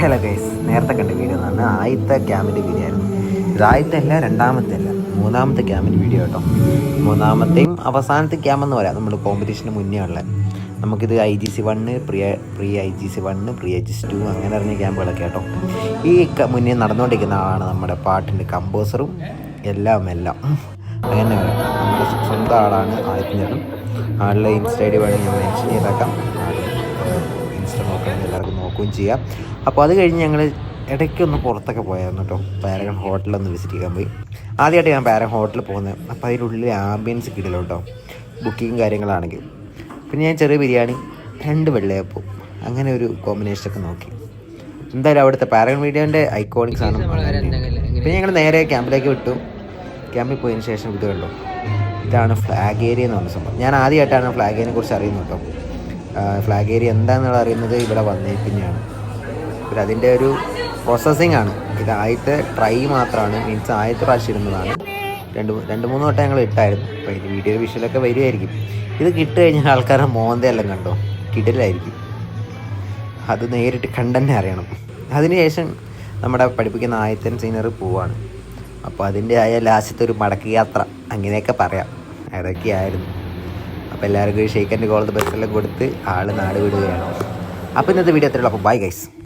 Hello guys, നേരത്തെ കണ്ട video എന്നാണ് ആദ്യത്തെ ക്യാമ്പിൻ്റെ വീഡിയോ ആയിരുന്നു. ഇത് ആദ്യത്തെ അല്ല, രണ്ടാമത്തെ അല്ല, മൂന്നാമത്തെ ക്യാമ്പിൻ്റെ വീഡിയോ കേട്ടോ. മൂന്നാമത്തെയും അവസാനത്തെ ക്യാമ്പെന്ന് പറയാം. നമ്മൾ കോമ്പറ്റീഷന് മുന്നേ ഉള്ള നമുക്കിത് IGC1, pre IGC1, pre IGC2 അങ്ങനെ അറിഞ്ഞ ക്യാമ്പുകളൊക്കെ കേട്ടോ. ഈ മുന്നേ നടന്നുകൊണ്ടിരിക്കുന്ന ആളാണ് നമ്മുടെ പാട്ടിൻ്റെ കമ്പോസറും എല്ലാം അങ്ങനെ വരാം. നമ്മുടെ സ്വന്തം ആളാണ് ആദ്യത്തെ. ആളുടെ ഇൻസ്റ്റ ID വേണമെങ്കിൽ ഞാൻ മെൻഷൻ ചെയ്തേക്കാം. ഇൻസ്റ്റ നോക്കുകയാണെങ്കിൽ എല്ലാവർക്കും നോക്കുകയും ചെയ്യാം. അപ്പോൾ അത് കഴിഞ്ഞ് ഞങ്ങൾ ഇടയ്ക്കൊന്ന് പുറത്തൊക്കെ പോയായിരുന്നു കേട്ടോ. പാരഗൺ ഹോട്ടലൊന്ന് വിസിറ്റ് ചെയ്യാൻ പോയി. ആദ്യമായിട്ട് ഞാൻ പാരഗൺ ഹോട്ടലിൽ പോകുന്നത്. അപ്പോൾ അതിനുള്ളിൽ ആംബിയൻസ് കിട്ടില്ല കേട്ടോ, ബുക്കിങ് കാര്യങ്ങളാണെങ്കിൽ. പിന്നെ ഞാൻ ചെറിയ ബിരിയാണി, 2 വെള്ളയപ്പവും അങ്ങനെ ഒരു കോമ്പിനേഷനൊക്കെ നോക്കി. എന്തായാലും അവിടുത്തെ പാരഗൺ വീഡിയോൻ്റെ ഐക്കോണിക് സാധനം. പിന്നെ ഞങ്ങൾ നേരെ ക്യാമ്പിലേക്ക് വിട്ടു. ക്യാമ്പിൽ പോയതിന് ശേഷം ഇത് കണ്ടോ, ഇതാണ് ഫ്ലാഗ് ഏരിയ എന്ന് പറഞ്ഞ സംഭവം. ഞാൻ ആദ്യമായിട്ടാണ് ഫ്ലാഗ് ഏരിയനെ കുറിച്ച് അറിയുന്നത് കേട്ടോ. ഫ്ലാഗ് ഏരിയ എന്താണെന്നുള്ള അറിയുന്നത് ഇവിടെ വന്നേ പിന്നെയാണ്. പിന്നെ അതിൻ്റെ ഒരു പ്രോസസ്സിങ് ആണ്. ഇത് ആദ്യത്തെ ട്രൈ മാത്രമാണ്, മീൻസ് ആദ്യത്തെ പ്രാവശ്യം ഇടുന്നതാണ്. 2-3 വട്ടം ഞങ്ങൾ ഇട്ടായിരുന്നു. അപ്പോൾ ഇത് വീഡിയോ വിഷ്വലൊക്കെ വരുമായിരിക്കും. ഇത് കിട്ട് കഴിഞ്ഞാൽ ആൾക്കാരുടെ മോന്തയെല്ലാം കണ്ടോ, കിടലായിരിക്കും. അത് നേരിട്ട് കണ്ടെന്നെ അറിയണം. അതിനുശേഷം നമ്മുടെ പഠിപ്പിക്കുന്ന ആദ്യത്തെ സീനിയർ പോവാണ്. അപ്പോൾ അതിൻ്റെ ലാസ്റ്റത്തെ ഒരു മടക്ക് യാത്ര അങ്ങനെയൊക്കെ പറയാം. അതൊക്കെയായിരുന്നു. അപ്പോൾ എല്ലാവർക്കും shake and call the best എല്ലാം കൊടുത്ത് ആൾ നാട് വിടുകയാണ്. അപ്പോൾ ഇന്നത്തെ വീഡിയോ അത്രയുള്ളൂ. അപ്പോൾ ബൈ ഗൈസ്.